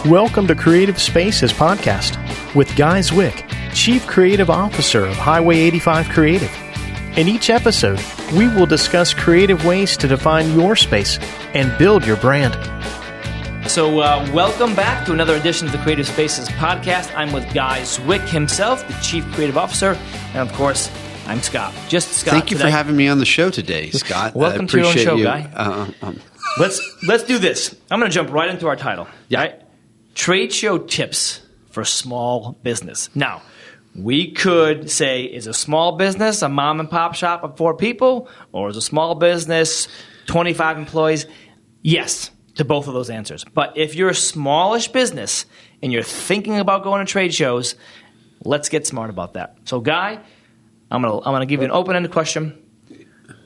Welcome to Creative Spaces Podcast with Guy Zwick, Chief Creative Officer of Highway 85 Creative. In each episode, we will discuss creative ways to define your space and build your brand. So welcome back to another edition of the Creative Spaces Podcast. I'm with Guy Zwick himself, the Chief Creative Officer, and of course, I'm Scott. Just Scott. Thank you today. for having me on the show today, Scott. Welcome to your own show, Guy. Guy. Let's do this. I'm going to jump right into our title. Yeah. Right? Trade show tips for small business. Now, we could say, is a small business a mom and pop shop of 4 people, or is a small business 25 employees? Yes, to both of those answers. But if you're a smallish business and you're thinking about going to trade shows, let's get smart about that. So, Guy, I'm gonna give you an open-ended question.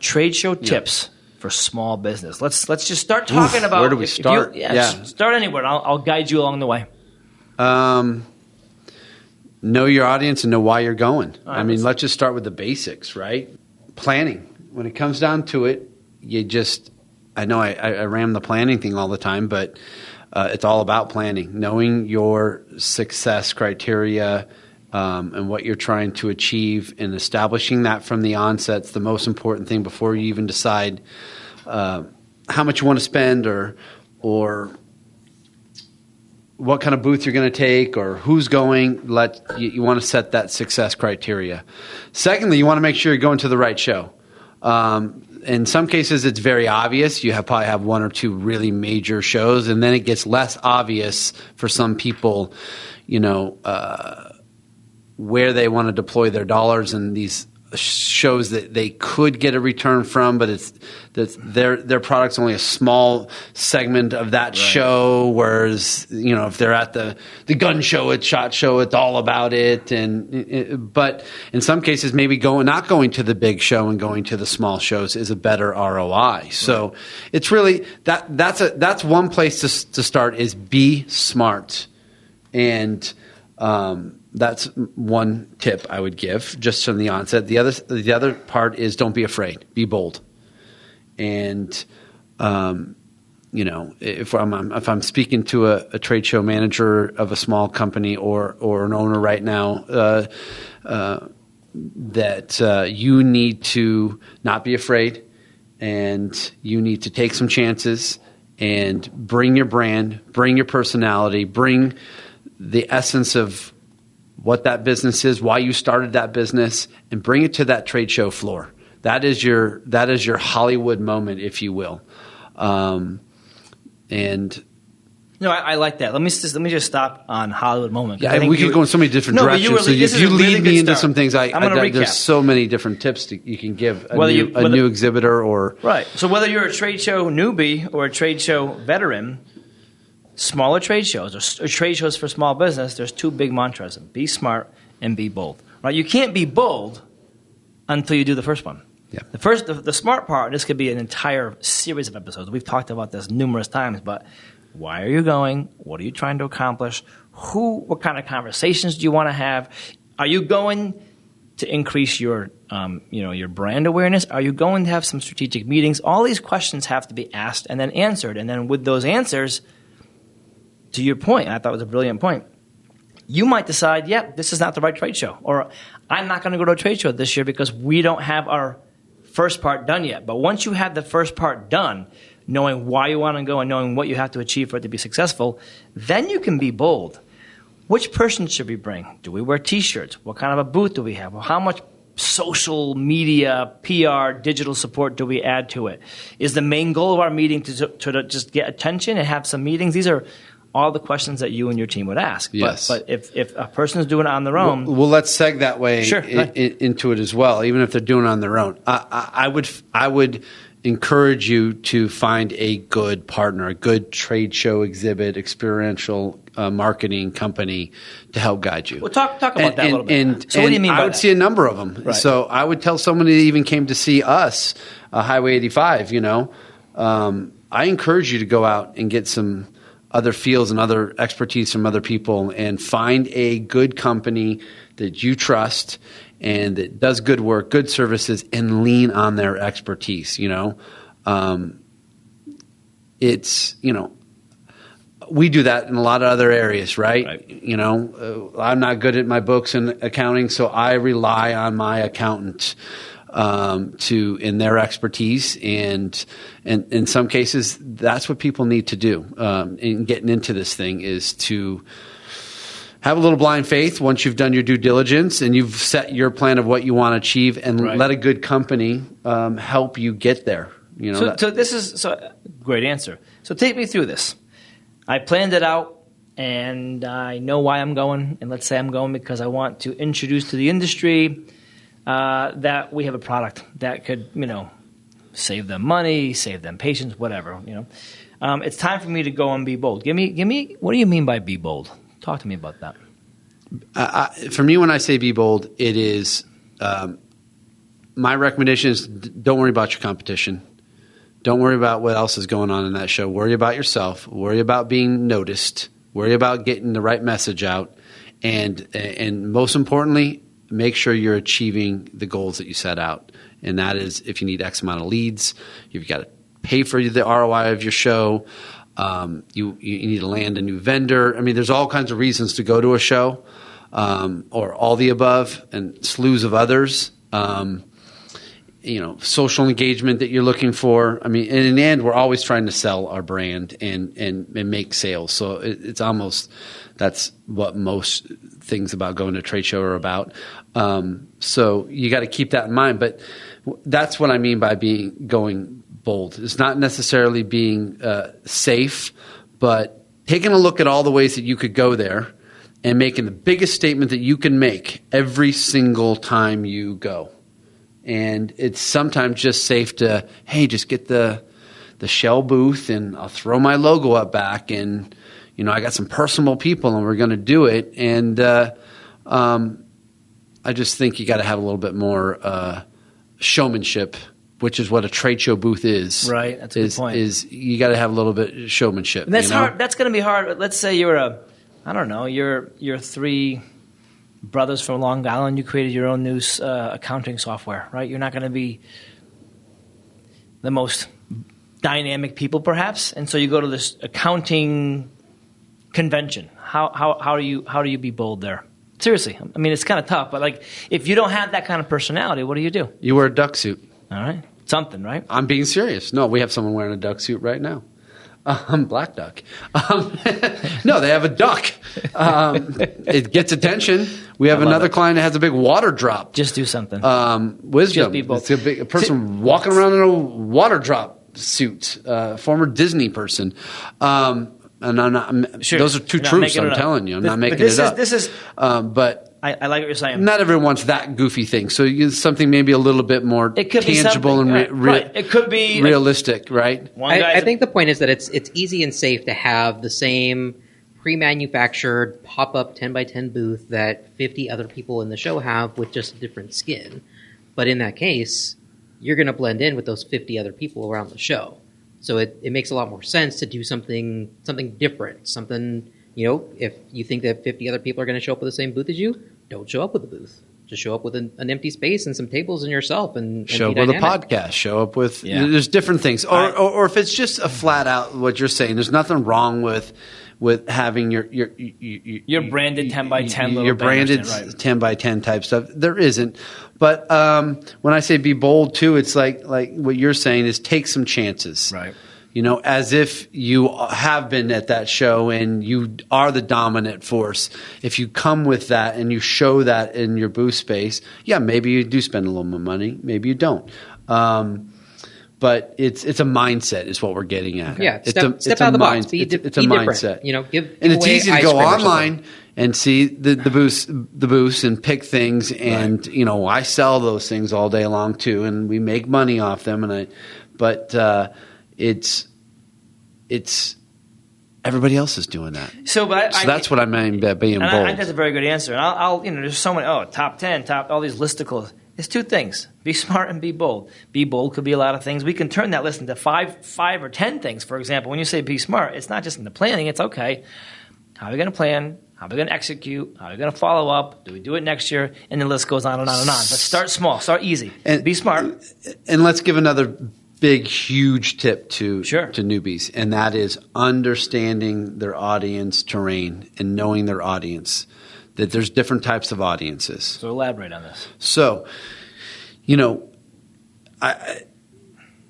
Trade show tips for small business. Let's just start talking about. Where do we start? Start anywhere. And I'll guide you along the way. Know your audience and know why you're going. All right, let's just start with the basics, right? Planning. When it comes down to it, I know I ram the planning thing all the time, but it's all about planning. Knowing your success criteria and what you're trying to achieve, and establishing that from the onset is the most important thing before you even decide how much you want to spend or what kind of booth you're going to take or who's going. You want to set that success criteria. Secondly, you want to make sure you're going to the right show. In some cases, it's very obvious. You probably have 1 or 2 really major shows, and then it gets less obvious for some people, where they want to deploy their dollars and these shows that they could get a return from, but their product's only a small segment of that show. Whereas, if they're at the gun show, at SHOT Show, it's all about it. But in some cases, maybe not going to the big show and going to the small shows is a better ROI. So it's really that's one place to start, is be smart. And that's one tip I would give just from the onset. The other part is don't be afraid. Be bold. And if I'm speaking to a trade show manager of a small company or an owner right now, that you need to not be afraid, and you need to take some chances and bring your brand, bring your personality, bring the essence of what that business is, why you started that business, and bring it to that trade show floor. That is your Hollywood moment, if you will. I like that. Let me just stop on Hollywood moment. Yeah, we could go in so many different directions. So if you lead me into some things, I'm going to recap. There's so many different tips you can give a new exhibitor or right. So whether you're a trade show newbie or a trade show veteran, smaller trade shows or trade shows for small business, there's 2 big mantras: be smart and be bold. Right? You can't be bold until you do the first one. Yeah. The smart part, this could be an entire series of episodes. We've talked about this numerous times, but why are you going? What are you trying to accomplish? What kind of conversations do you want to have? Are you going to increase your brand awareness? Are you going to have some strategic meetings? All these questions have to be asked and then answered. And then with those answers, to your point, I thought it was a brilliant point, you might decide, this is not the right trade show, or I'm not going to go to a trade show this year because we don't have our first part done yet. But once you have the first part done, knowing why you want to go and knowing what you have to achieve for it to be successful, then you can be bold. Which person should we bring? Do we wear T-shirts? What kind of a booth do we have? How much social media, PR, digital support do we add to it? Is the main goal of our meeting to just get attention and have some meetings? These are all the questions that you and your team would ask. Yes. But if a person is doing it on their own... Well, let's seg that way sure, into it as well, even if they're doing it on their own. I would encourage you to find a good partner, a good trade show exhibit, experiential marketing company to help guide you. Well, talk about that a little bit. So what do you mean by I would that? see a number of them. Right. So I would tell somebody that even came to see us, Highway 85, I encourage you to go out and get some other fields and other expertise from other people and find a good company that you trust and that does good work, good services, and lean on their expertise. It's we do that in a lot of other areas, right? Right. You know, I'm not good at my books and accounting, so I rely on my accountant in their expertise, and in some cases, that's what people need to do in getting into this thing, is to have a little blind faith once you've done your due diligence and you've set your plan of what you want to achieve, and let a good company help you get there. You know, so this is great answer. So take me through this. I planned it out, and I know why I'm going. And let's say I'm going because I want to introduce to the industry that we have a product that could, save them money, save them patience, whatever. It's time for me to go and be bold. Give me. What do you mean by be bold? Talk to me about that. For me, when I say be bold, it is my recommendation is don't worry about your competition. Don't worry about what else is going on in that show. Worry about yourself. Worry about being noticed. Worry about getting the right message out. And most importantly, make sure you're achieving the goals that you set out. And that is, if you need X amount of leads, you've got to pay for the ROI of your show. You need to land a new vendor. I mean, there's all kinds of reasons to go to a show, or all the above and slews of others. Social engagement that you're looking for. I mean, in the end, we're always trying to sell our brand and make sales. So it's almost, that's what most things about going to a trade show are about. So you got to keep that in mind. But that's what I mean by going bold. It's not necessarily being safe, but taking a look at all the ways that you could go there and making the biggest statement that you can make every single time you go. And it's sometimes just safe to, hey, just get the Shell booth and I'll throw my logo up back, and I got some personable people and we're going to do it. And I just think you got to have a little bit more showmanship, which is what a trade show booth is. Right, that's a good point. Is you got to have a little bit of showmanship. And that's hard. That's going to be hard. Let's say you're you're three brothers from Long Island. You created your own new accounting software, right? You're not going to be the most dynamic people, perhaps, and so you go to this accounting convention. How do you be bold there? Seriously, I mean, it's kind of tough, but like, if you don't have that kind of personality, what do? You wear a duck suit. All right, something, right? I'm being serious. No, we have someone wearing a duck suit right now. Black duck. No, they have a duck. It gets attention. We have another client that has a big water drop. Just do something. Wisdom. Just be bold. It's a person walking around in a water drop suit. Former Disney person. And I'm not. Sure. Those are two truths. I'm telling you. I'm not making it up. This is. But I like what you're saying. Not everyone wants that goofy thing. So something maybe a little bit more tangible and it could be realistic, right? I think the point is that it's easy and safe to have the same pre-manufactured pop-up 10x10 booth that 50 other people in the show have with just a different skin. But in that case, you're going to blend in with those 50 other people around the show. So it makes a lot more sense to do something different, something. If you think that 50 other people are going to show up with the same booth as you, don't show up with a booth. Just show up with an empty space and some tables and yourself, and show up with a podcast. Show up with there's different things, or if it's just a flat out what you're saying, there's nothing wrong with having your branded 10x10, your branded 10x10 type stuff. There isn't, but when I say be bold too, it's like what you're saying is take some chances, right? As if you have been at that show and you are the dominant force. If you come with that and you show that in your booth space, maybe you do spend a little more money. Maybe you don't. But it's a mindset is what we're getting at. Yeah, step out of the box. It's a mindset. And it's easy to go online and see the booths and pick things. And, I sell those things all day long too. And we make money off them. It's everybody else is doing that. So that's what I mean by being bold. I think that's a very good answer. And I'll there's so many, top 10, all these listicles. It's two things. Be smart and be bold. Be bold could be a lot of things. We can turn that list into five or 10 things. For example, when you say be smart, it's not just in the planning. It's okay. How are we going to plan? How are we going to execute? How are we going to follow up? Do we do it next year? And the list goes on and on and on. But start small. Start easy. And be smart. And let's give another big, huge tip to Sure. to newbies, and that is understanding their audience terrain and knowing their audience. That there's different types of audiences. So elaborate on this. So, you know,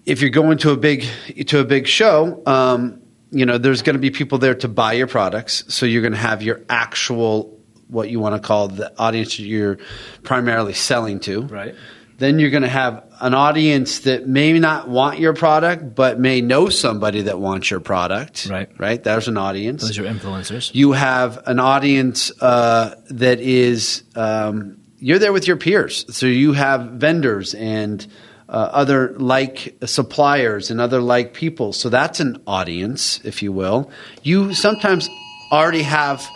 if you're going to a big show, you know, there's going to be people there to buy your products. So you're going to have your actual, what you want to call the audience you're primarily selling to. Right. Then you're going to have an audience that may not want your product, but may know somebody that wants your product. Right. Right. There's an audience. Those are influencers. You have an audience that is you're there with your peers. So you have vendors and other like suppliers and other like people. So that's an audience, if you will. You sometimes already have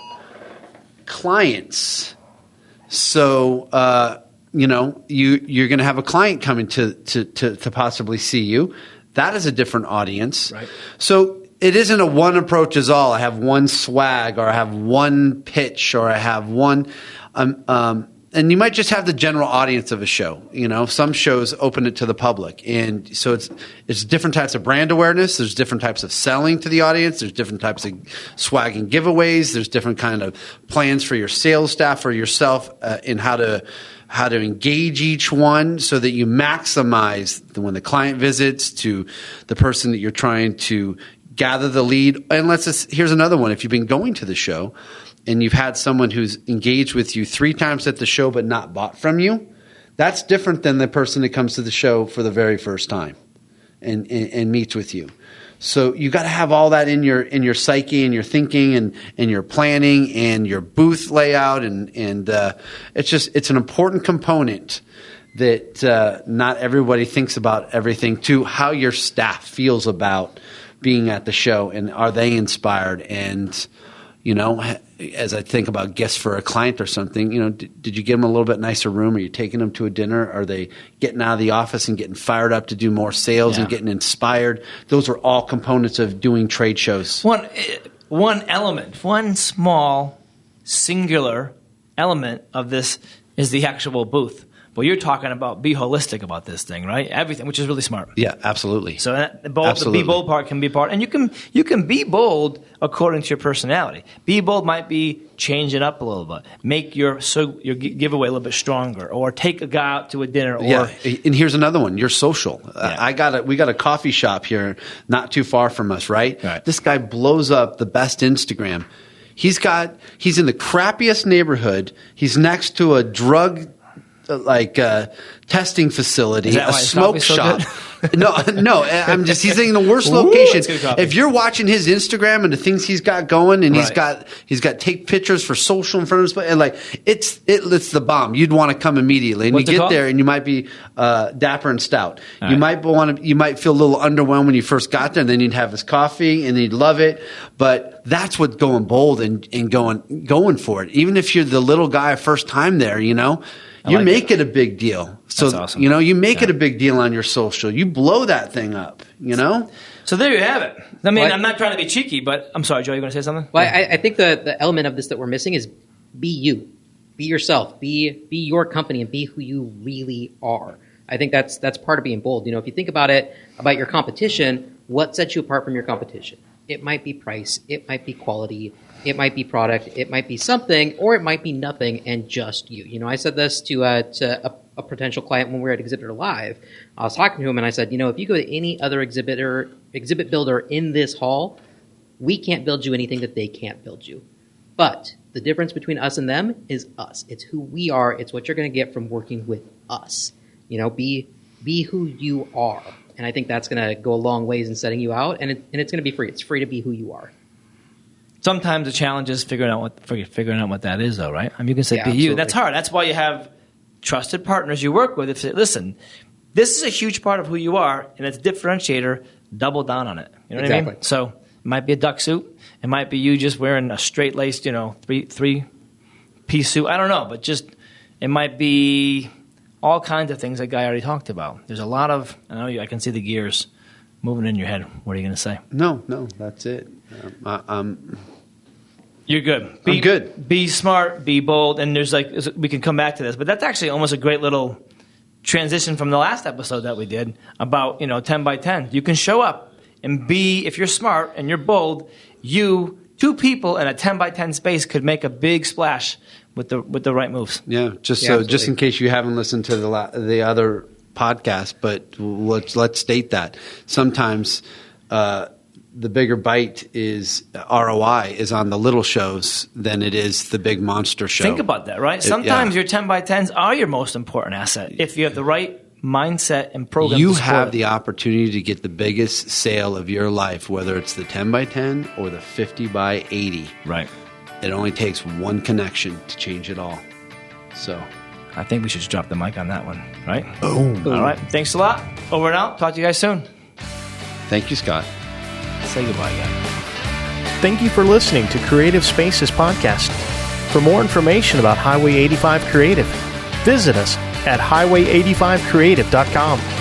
clients. So you know, you're going to have a client coming to possibly see you. That is a different audience. Right. So it isn't a one approach is all. I have one swag, or I have one pitch, or I have one. And you might just have the general audience of a show. You know, some shows open it to the public, and so it's different types of brand awareness. There's different types of selling to the audience. There's different types of swag and giveaways. There's different kind of plans for your sales staff or yourself in how to engage each one so that you maximize when the client visits to the person that you're trying to gather the lead. And here's another one. If you've been going to the show and you've had someone who's engaged with you 3 times at the show but not bought from you, that's different than the person that comes to the show for the very first time and meets with you. So you got to have all that in your psyche and your thinking and your planning and your booth layout and it's an important component that not everybody thinks about everything to how your staff feels about being at the show and are they inspired. And you know, as I think about gifts for a client or something, you know, did you give them a little bit nicer room? Are you taking them to a dinner? Are they getting out of the office and getting fired up to do more sales and getting inspired? Those are all components of doing trade shows. One element, one small, singular element of this is the actual booth. But you're talking about be holistic about this thing, right? Everything, which is really smart. Yeah, absolutely. So the be bold part can be part, and you can be bold according to your personality. Be bold might be change it up a little bit, make your giveaway a little bit stronger, or take a guy out to a dinner. Or and here's another one. You're social. Yeah. We got a coffee shop here, not too far from us, right? Right. This guy blows up the best Instagram. He's in the crappiest neighborhood. He's next to a drug testing facility, a smoke shop. No, he's in the worst location. If you're watching his Instagram and the things he's got going, and he's got take pictures for social in front of his, and it's the bomb. You'd want to come immediately, and What's you it get called? there, and you might be dapper and stout. All you right. you might feel a little underwhelmed when you first got there, and then you'd have his coffee, and you'd love it. But that's what going bold and going for it. Even if you're the little guy first time there, you know. You make it a big deal. So, That's awesome. you know, you make it a big deal on your social. You blow that thing up, you know? So there you have it. I mean, I'm not trying to be cheeky, but I'm sorry, Joe, you going to say something? Well, I think the element of this that we're missing is be you. Be yourself. Be your company and be who you really are. I think that's part of being bold. You know, if you think about it, about your competition, what sets you apart from your competition? It might be price. It might be quality. It might be product. It might be something, or it might be nothing and just you. You know, I said this to a potential client when we were at Exhibitor Live. I was talking to him and I said, you know, if you go to any other exhibit builder in this hall, we can't build you anything that they can't build you. But the difference between us and them is us. It's who we are. It's what you're going to get from working with us. You know, be who you are. And I think that's going to go a long ways in setting you out. And it's going to be free. It's free to be who you are. Sometimes the challenge is figuring out what that is, though, right? I mean, you can say be absolutely. you. That's hard. That's why you have trusted partners you work with. If say, listen, this is a huge part of who you are, and it's a differentiator. Double down on it. You know what I mean? So it might be a duck suit. It might be you just wearing a straight laced, you know, three piece suit. I don't know, but just it might be all kinds of things that Guy already talked about. There's a lot of. I can see the gears moving in your head. What are you going to say? No, that's it. You're good. I'm good. Be smart, be bold, and we can come back to this, but that's actually almost a great little transition from the last episode that we did about 10 by 10. You can show up and be, if you're smart and you're bold, two people in a 10 by 10 space could make a big splash with the right moves. Yeah, just absolutely. in case you haven't listened to the other podcast, but let's state that sometimes the bigger bite is ROI is on the little shows than it is the big monster show. Think about that, right? Sometimes your 10 by 10s are your most important asset. If you have the right mindset and program, you to support have it. the opportunity to get the biggest sale of your life, whether it's the 10 by 10 or the 50 by 80. Right. It only takes one connection to change it all. So I think we should just drop the mic on that one, right? Boom. All right. Thanks a lot. Over and out. Talk to you guys soon. thank you, Scott. Say goodbye again. Thank you for listening to Creative Spaces Podcast. For more information about Highway 85 Creative, visit us at highway85creative.com.